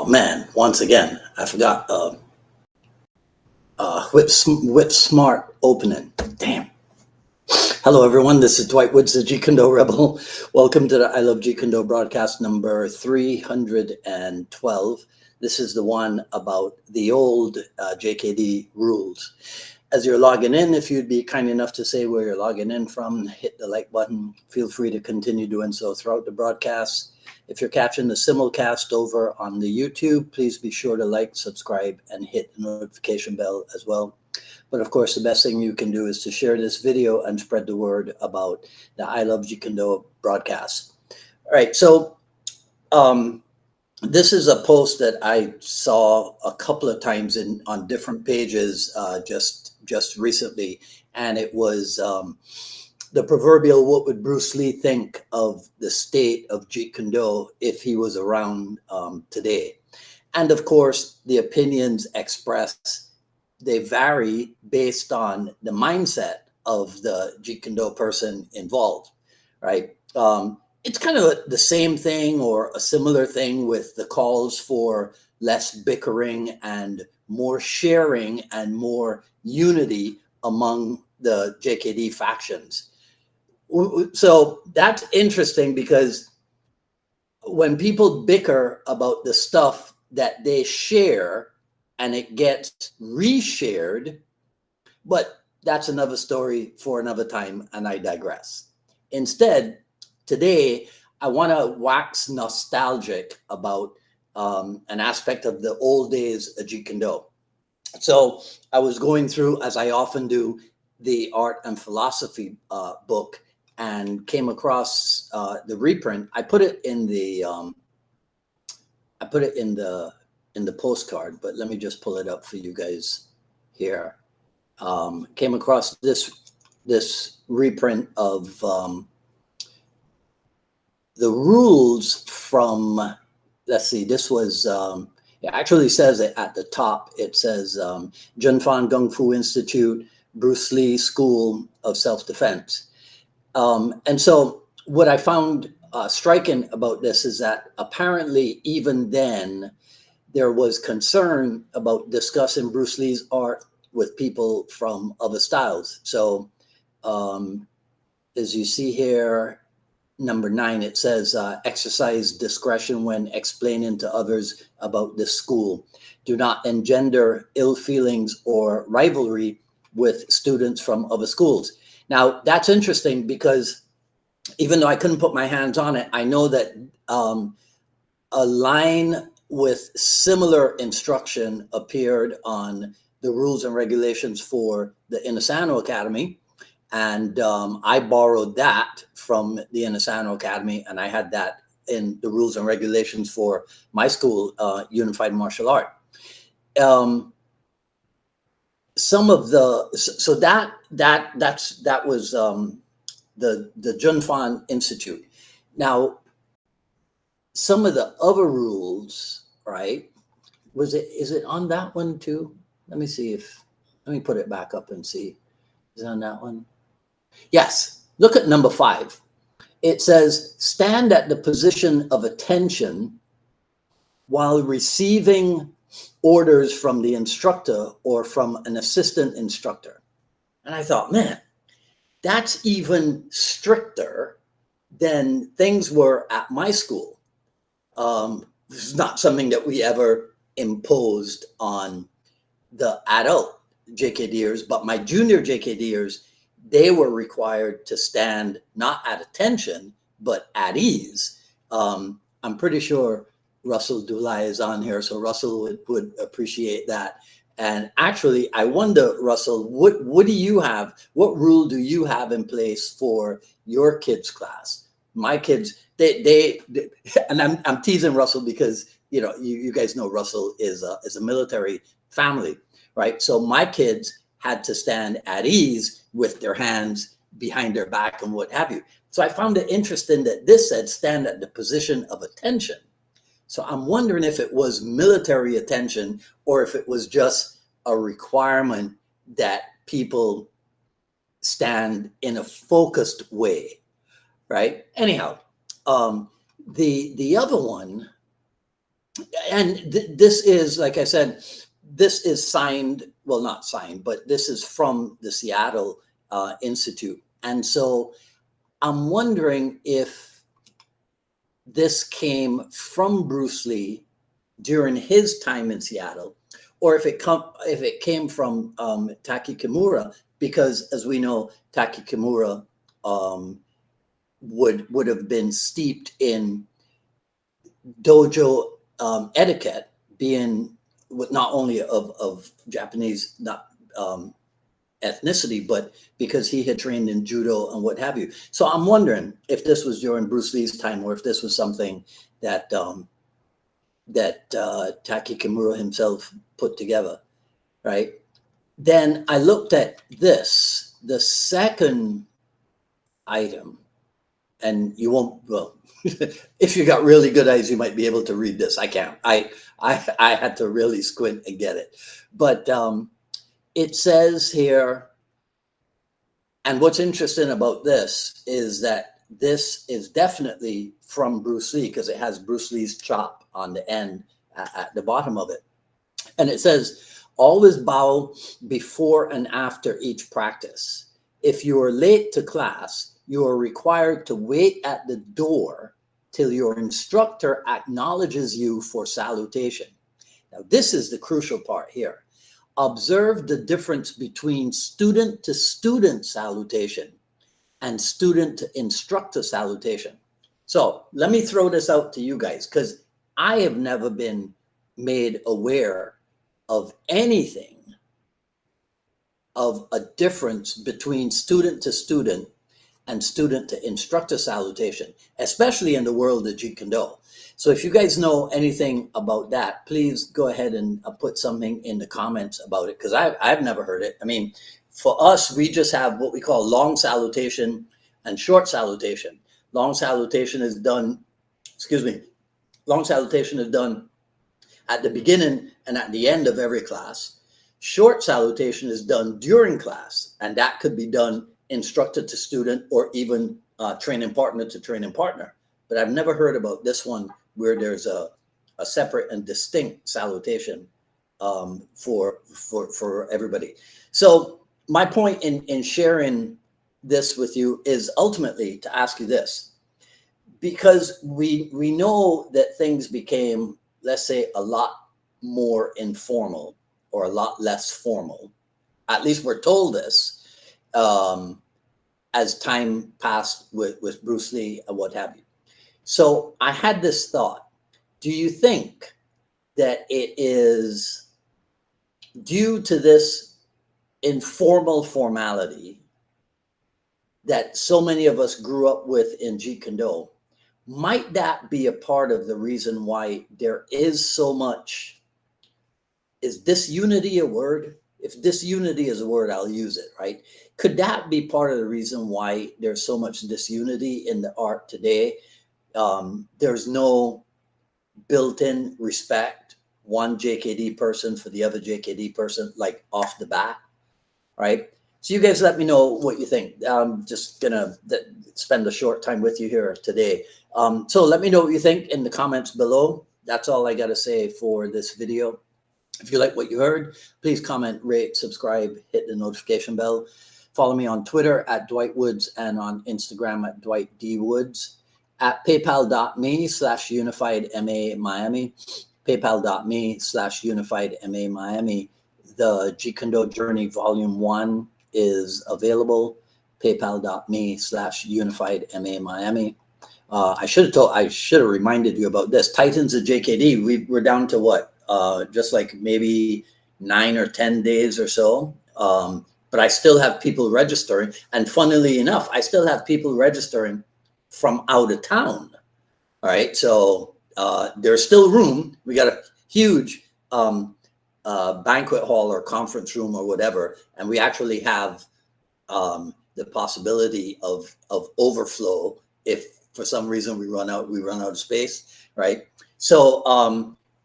Oh man, once again, I forgot whip smart opening. Damn. Hello everyone, this is Dwight Woods, the Jeet Kune Rebel. Welcome to the I Love Jeet Kune broadcast number 312. This is the one about the old JKD rules. As you're logging in, if you'd be kind enough to say where you're logging in from, hit the like button. Feel free to continue doing so throughout the broadcast. If you're catching the simulcast over on the YouTube, please be sure to like, subscribe, and hit the notification bell as well. But of course, the best thing you can do is to share this video and spread the word about the I Love Jeet Kune broadcast. All right, so this is a post that I saw a couple of times on different pages just recently, and it was the proverbial "What would Bruce Lee think of the state of Jeet Kune if he was around today?" And of course, the opinions expressed, they vary based on the mindset of the Jeet Kune person involved, right? It's kind of the same thing or a similar thing with the calls for less bickering and more sharing and more unity among the JKD factions. So that's interesting because when people bicker about the stuff that they share and it gets reshared, but that's another story for another time, and I digress. Instead, today, I want to wax nostalgic about an aspect of the old days of Jeet Kune. So I was going through, as I often do, the art and philosophy book, and came across the reprint. I put it in the postcard, but let me just pull it up for you guys here. Came across this reprint of the rules from, let's see, this was, it actually says it at the top. It says Junfan Gung Fu Institute, Bruce Lee School of Self-Defense. And so what I found striking about this is that apparently even then there was concern about discussing Bruce Lee's art with people from other styles. So as you see here, number 9, it says exercise discretion when explaining to others about this school. Do not engender ill feelings or rivalry with students from other schools. Now, that's interesting because even though I couldn't put my hands on it, I know that a line with similar instruction appeared on the rules and regulations for the Inasano Academy. And I borrowed that from the Inasano Academy, and I had that in the rules and regulations for my school, Unified Martial Art. Some of the, so that was the Junfan Institute. Now, some of the other rules, right? Is it on that one too? Let me see let me put it back up and see. Is it on that one? Yes, look at number 5. It says, stand at the position of attention while receiving orders from the instructor or from an assistant instructor. And I thought, man, that's even stricter than things were at my school. This is not something that we ever imposed on the adult JKDers, but my junior JKDers, they were required to stand not at attention, but at ease. I'm pretty sure Russell Dulai is on here, so Russell would appreciate that. And actually, I wonder, Russell, what do you have? What rule do you have in place for your kids' class? My kids, they and I'm teasing Russell because you guys know Russell is a military family, right? So my kids had to stand at ease with their hands behind their back and what have you. So I found it interesting that this said stand at the position of attention. So I'm wondering if it was military attention or if it was just a requirement that people stand in a focused way, right? Anyhow, the other one And this is, like I said, this is signed, well, not signed, but this is from the Seattle Institute. And so I'm wondering if this came from Bruce Lee during his time in Seattle, or if it came from Taki Kimura, because as we know, Taki Kimura um, would have been steeped in dojo etiquette, being with not only of Japanese not ethnicity, but because he had trained in judo and what have you. So I'm wondering if this was during Bruce Lee's time, or if this was something that Taki Kimura himself put together, right? Then I looked at this, the second item, and you won't, well, if you got really good eyes, you might be able to read this. I can't. I had to really squint and get it. But it says here, and what's interesting about this is that this is definitely from Bruce Lee, because it has Bruce Lee's chop on the end at the bottom of it. And it says, always bow before and after each practice. If you are late to class, you are required to wait at the door till your instructor acknowledges you for salutation. Now, this is the crucial part here. Observe the difference between student to student salutation and student to instructor salutation. So let me throw this out to you guys, because I have never been made aware of anything of a difference between student to student and student to instructor salutation, especially in the world of Jeet Kune Do. So if you guys know anything about that, please go ahead and put something in the comments about it, because I've never heard it. I mean, for us, we just have what we call long salutation and short salutation. Long salutation is done, excuse me, long salutation is done at the beginning and at the end of every class. Short salutation is done during class, and that could be done instructor to student, or even training partner to training partner. But I've never heard about this one where there's a separate and distinct salutation for everybody. So my point in sharing this with you is ultimately to ask you this, because we know that things became, let's say, a lot more informal or a lot less formal. At least we're told this as time passed with Bruce Lee and what have you. So I had this thought. Do you think that it is due to this informal formality that so many of us grew up with in Jeet Kune Do? Might that be a part of the reason why there is so much, is disunity a word? If disunity is a word, I'll use it, right? Could that be part of the reason why there's so much disunity in the art today? There's no built-in respect, one JKD person for the other JKD person, like off the bat, right? So you guys let me know what you think. I'm just gonna spend a short time with you here today. So let me know what you think in the comments below. That's all I gotta say for this video. If you like what you heard, please comment, rate, subscribe, hit the notification bell. Follow me on Twitter at Dwight Woods and on Instagram at Dwight D. Woods. At paypal.me/UnifiedMA Miami, paypal.me/UnifiedMA Miami. The Jeet Kune Do Journey Volume 1 is available, paypal.me/UnifiedMA Miami. I should have reminded you about this. Titans of JKD, we're down to what? Just like maybe 9 or 10 days or so. But I still have people registering. And funnily enough, I still have people registering from out of town. All right. So there's still room. We got a huge banquet hall or conference room or whatever. And we actually have the possibility of overflow if for some reason we run out of space. Right. So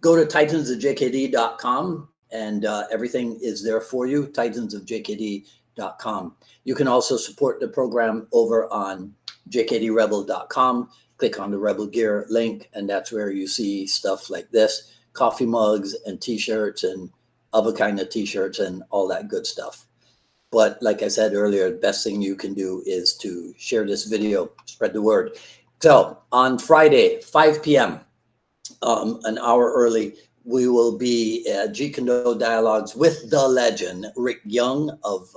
go to titansofjkd.com and everything is there for you, titansofjkd.com. You can also support the program over on jkdrebel.com. click on the Rebel Gear link, and that's where you see stuff like this, coffee mugs and t-shirts and other kind of t-shirts and all that good stuff. But like I said earlier, the best thing you can do is to share this video, spread the word. So on Friday, 5 p.m., an hour early, we will be at Jeet Kune Dialogues with the legend, Rick Young of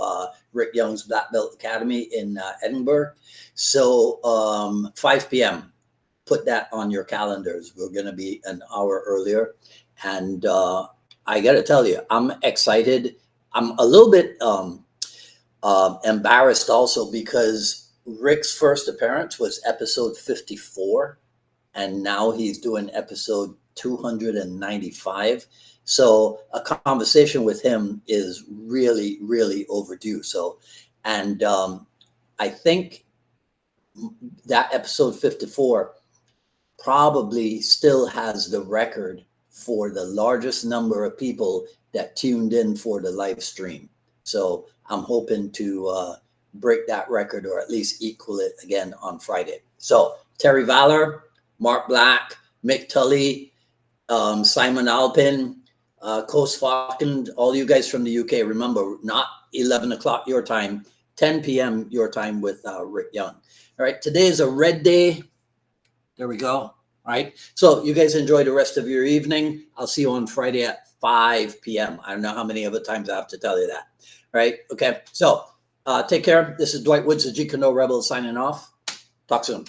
Rick Young's Black Belt Academy in Edinburgh. So 5 p.m., put that on your calendars. We're going to be an hour earlier. And I got to tell you, I'm excited. I'm a little bit embarrassed also because Rick's first appearance was episode 54. And now he's doing episode 295. So a conversation with him is really, really overdue. So, and I think that episode 54 probably still has the record for the largest number of people that tuned in for the live stream. So I'm hoping to break that record or at least equal it again on Friday. So Terry Valor, Mark Black, Mick Tully, Simon Alpin, Koos Falkend, all you guys from the UK. Remember, not 11 o'clock your time, 10 p.m. your time with Rick Young. All right, today is a red day. There we go. All right. So you guys enjoy the rest of your evening. I'll see you on Friday at 5 p.m. I don't know how many other times I have to tell you that. All right. Okay. So take care. This is Dwight Woods, the Jeet Kune Rebel, signing off. Talk soon.